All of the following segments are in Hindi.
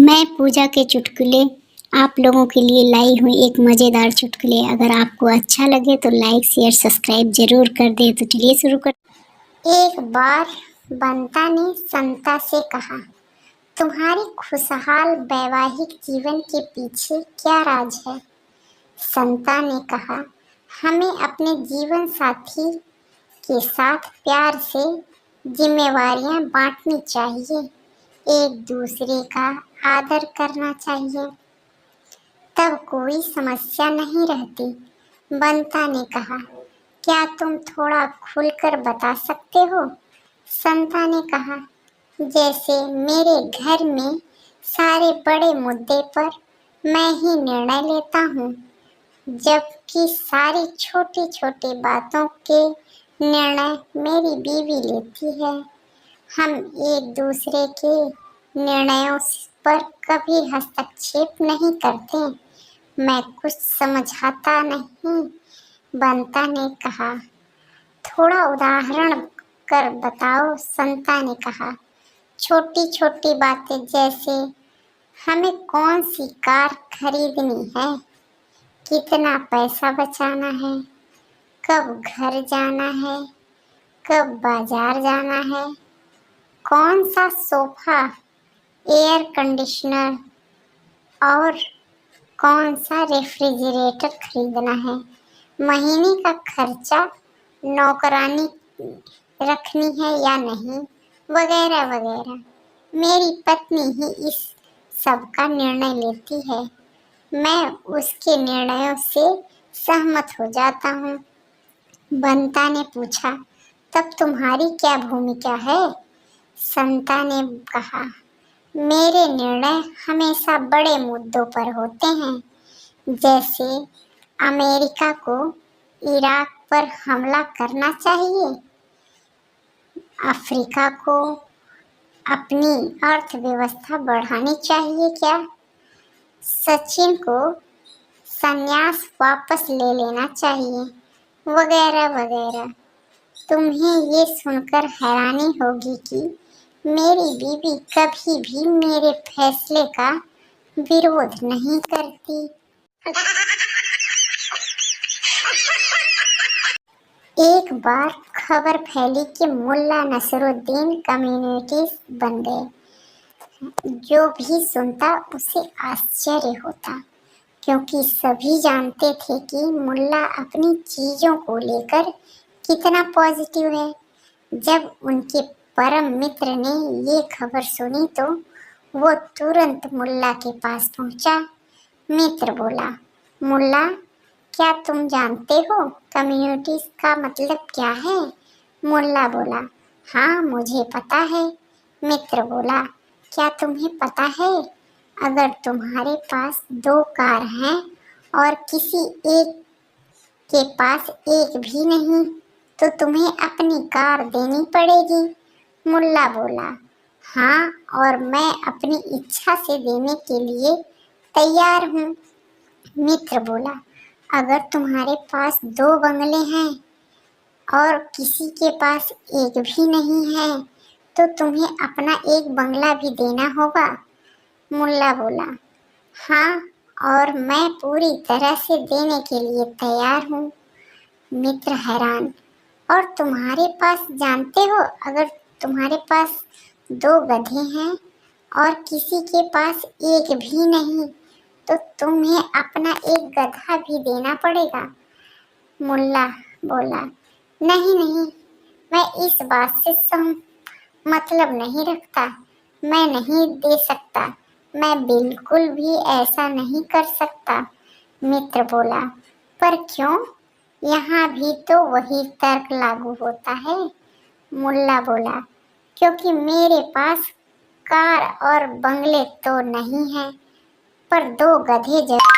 मैं पूजा के चुटकुले आप लोगों के लिए लाई हूँ एक मज़ेदार चुटकुले। अगर आपको अच्छा लगे तो लाइक शेयर सब्सक्राइब जरूर कर दें। तो चलिए शुरू कर। एक बार बंता ने संता से कहा, तुम्हारे खुशहाल वैवाहिक जीवन के पीछे क्या राज है? संता ने कहा, हमें अपने जीवन साथी के साथ प्यार से जिम्मेवारियां बांटनी चाहिए, एक दूसरे का आदर करना चाहिए, तब कोई समस्या नहीं रहती। बंता ने कहा, क्या तुम थोड़ा खुलकर बता सकते हो? संता ने कहा, जैसे मेरे घर में सारे बड़े मुद्दे पर मैं ही निर्णय लेता हूँ, जबकि सारी छोटी छोटी बातों के निर्णय मेरी बीवी लेती है। हम एक दूसरे के निर्णयों पर कभी हस्तक्षेप नहीं करते। मैं कुछ समझाता नहीं, बंता ने कहा। थोड़ा उदाहरण कर बताओ, संता ने कहा। छोटी छोटी बातें जैसे हमें कौन सी कार खरीदनी है, कितना पैसा बचाना है, कब घर जाना है, कब बाजार जाना है, कौन सा सोफा, एयर कंडीशनर और कौन सा रेफ्रिजरेटर खरीदना है, महीने का खर्चा नौकरानी रखनी है या नहीं, वगैरह वगैरह। मेरी पत्नी ही इस सब का निर्णय लेती है। मैं उसके निर्णयों से सहमत हो जाता हूँ। बंता ने पूछा, तब तुम्हारी क्या भूमिका है? संता ने कहा, मेरे निर्णय हमेशा बड़े मुद्दों पर होते हैं, जैसे अमेरिका को इराक पर हमला करना चाहिए, अफ्रीका को अपनी अर्थव्यवस्था बढ़ानी चाहिए क्या, सचिन को संन्यास वापस ले लेना चाहिए, वगैरह वगैरह। तुम्हें ये सुनकर हैरानी होगी कि मेरी बीवी कभी भी मेरे फैसले का विरोध नहीं करती। एक बार खबर फैली कि मुल्ला नसरुद्दीन कम्युनिटी बन गए। जो भी सुनता उसे आश्चर्य होता, क्योंकि सभी जानते थे कि मुल्ला अपनी चीजों को लेकर कितना पॉजिटिव है। जब उनके परम मित्र ने ये खबर सुनी तो वो तुरंत मुल्ला के पास पहुंचा। मित्र बोला, मुल्ला, क्या तुम जानते हो कम्युनिटी का मतलब क्या है? मुल्ला बोला, हाँ मुझे पता है। मित्र बोला, क्या तुम्हें पता है, अगर तुम्हारे पास 2 कार हैं और किसी एक के पास एक भी नहीं, तो तुम्हें अपनी कार देनी पड़ेगी। मुल्ला बोला, हाँ, और मैं अपनी इच्छा से देने के लिए तैयार हूँ। मित्र बोला, अगर तुम्हारे पास 2 बंगले हैं और किसी के पास एक भी नहीं है, तो तुम्हें अपना एक बंगला भी देना होगा। मुल्ला बोला, हाँ, और मैं पूरी तरह से देने के लिए तैयार हूँ। मित्र हैरान, और तुम्हारे पास, जानते हो, अगर तुम्हारे पास 2 गधे हैं और किसी के पास एक भी नहीं, तो तुम्हें अपना एक गधा भी देना पड़ेगा। मुल्ला बोला, नहीं नहीं, मैं इस बात से मतलब नहीं रखता, मैं नहीं दे सकता, मैं बिल्कुल भी ऐसा नहीं कर सकता। मित्र बोला, पर क्यों? यहाँ भी तो वही तर्क लागू होता है। मुल्ला बोला, क्योंकि मेरे पास कार और बंगले तो नहीं है, पर 2 गधे जरूर।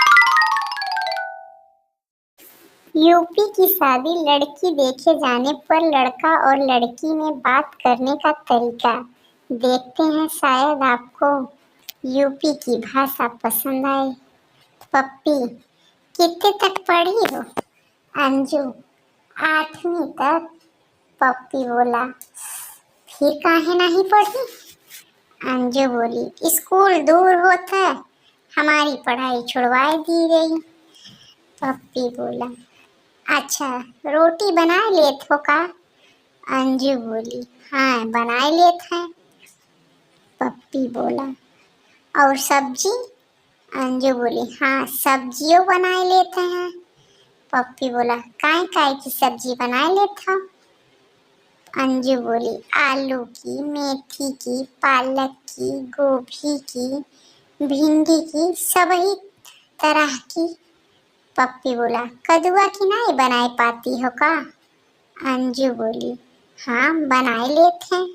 यूपी की शादी लड़की देखे जाने पर लड़का और लड़की में बात करने का तरीका देखते हैं, शायद आपको यूपी की भाषा पसंद आए। पप्पी, कितने तक पढ़ी हो? अंजू, 8वीं तक। पप्पी बोला, फिर काहे नहीं पढ़ी? अंजू बोली स्कूल दूर होता है, हमारी पढ़ाई छुड़वा दी गई। पप्पी बोला अच्छा रोटी बना लेत हो का? अंजू बोली हाँ बना लेत है। पप्पी बोला और सब्जी? अंजू बोली हाँ सब्जियों बना लेते हैं। पप्पी बोला काय काय की सब्जी बना लेता? अंजू बोली आलू की, मेथी की, पालक की, गोभी की, भिंडी की, सभी तरह की। पप्पी बोला कदुआ की नहीं बनाई पाती हो का? अंजू बोली हाँ बनाए लेते हैं।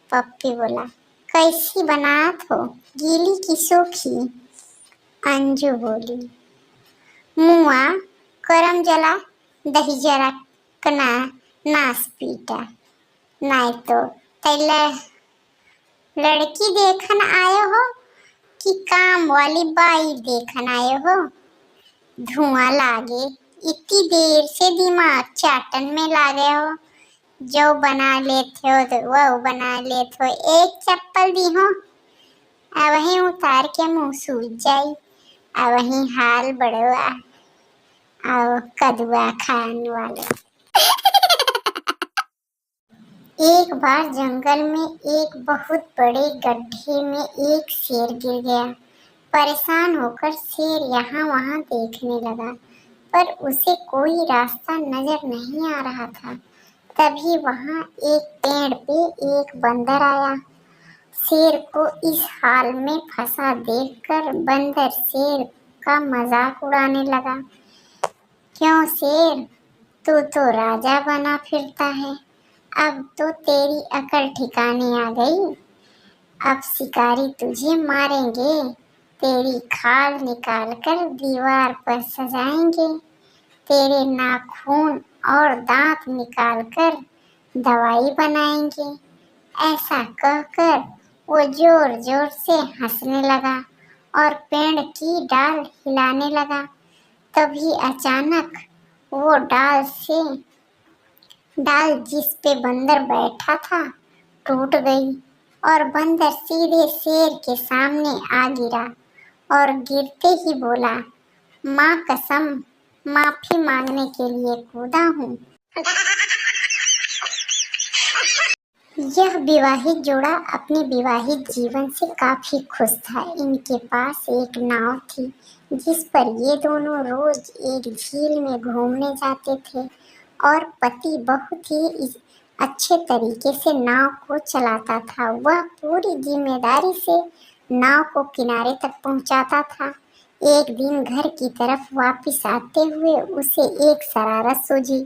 पप्पी बोला कैसी बनात हो, गीली की सूखी? अंजू बोली मुआ करम जला दही जरा कना नास पीटा, नहीं तो तैला लड़की देखन आए हो कि काम वाली बाई देखन आए हो? धुआं लागे इतनी देर से दिमाग चाटन में लागे हो, जो बना लेते हो तो वो बना लेते हो। एक चप्पल दी हो वही उतार के मुंह सूझ जाई, वही हाल बड़वा और कदुआ खाने वाले। एक बार जंगल में एक बहुत बड़े गड्ढे में एक शेर गिर गया। परेशान होकर शेर यहाँ वहाँ देखने लगा, पर उसे कोई रास्ता नजर नहीं आ रहा था। तभी वहाँ एक पेड़ पे एक बंदर आया। शेर को इस हाल में फंसा देखकर बंदर शेर का मजाक उड़ाने लगा। क्यों शेर, तू तो राजा बना फिरता है, अब तो तेरी अकल ठिकाने आ गई। अब शिकारी तुझे मारेंगे, तेरी खाल निकाल कर दीवार पर सजाएंगे, तेरे नाखून और दांत निकाल कर दवाई बनाएंगे। ऐसा कहकर वो जोर जोर से हंसने लगा और पेड़ की डाल हिलाने लगा। तभी अचानक वो डाल जिस पे बंदर बैठा था टूट गई और बंदर सीधे शेर के सामने आ गिरा और गिरते ही बोला माँ कसम माफी मांगने के लिए कूदा हूँ। यह विवाहित जोड़ा अपने विवाहित जीवन से काफी खुश था। इनके पास एक नाव थी जिस पर ये दोनों रोज एक झील में घूमने जाते थे और पति बहुत ही अच्छे तरीके से नाव को चलाता था। वह पूरी जिम्मेदारी से नाव को किनारे तक पहुंचाता था। एक दिन घर की तरफ वापस आते हुए उसे एक शरारत सूझी।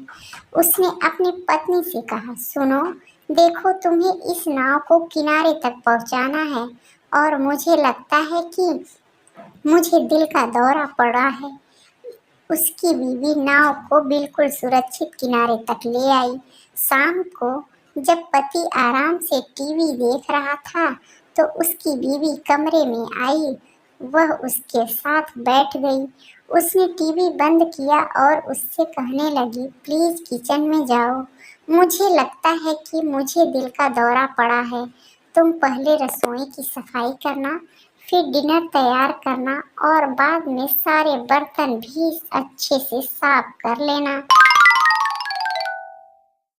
उसने अपनी पत्नी से कहा सुनो, देखो तुम्हें इस नाव को किनारे तक पहुंचाना है और मुझे लगता है कि मुझे दिल का दौरा पड़ा है। उसकी बीवी नाव को बिल्कुल सुरक्षित किनारे तक ले आई। शाम को जब पति आराम से टीवी देख रहा था तो उसकी बीवी कमरे में आई। वह उसके साथ बैठ गई। उसने टीवी बंद किया और उससे कहने लगी प्लीज किचन में जाओ, मुझे लगता है कि मुझे दिल का दौरा पड़ा है। तुम पहले रसोई की सफाई करना, फिर डिनर तैयार करना और बाद में सारे बर्तन भी अच्छे से साफ कर लेना।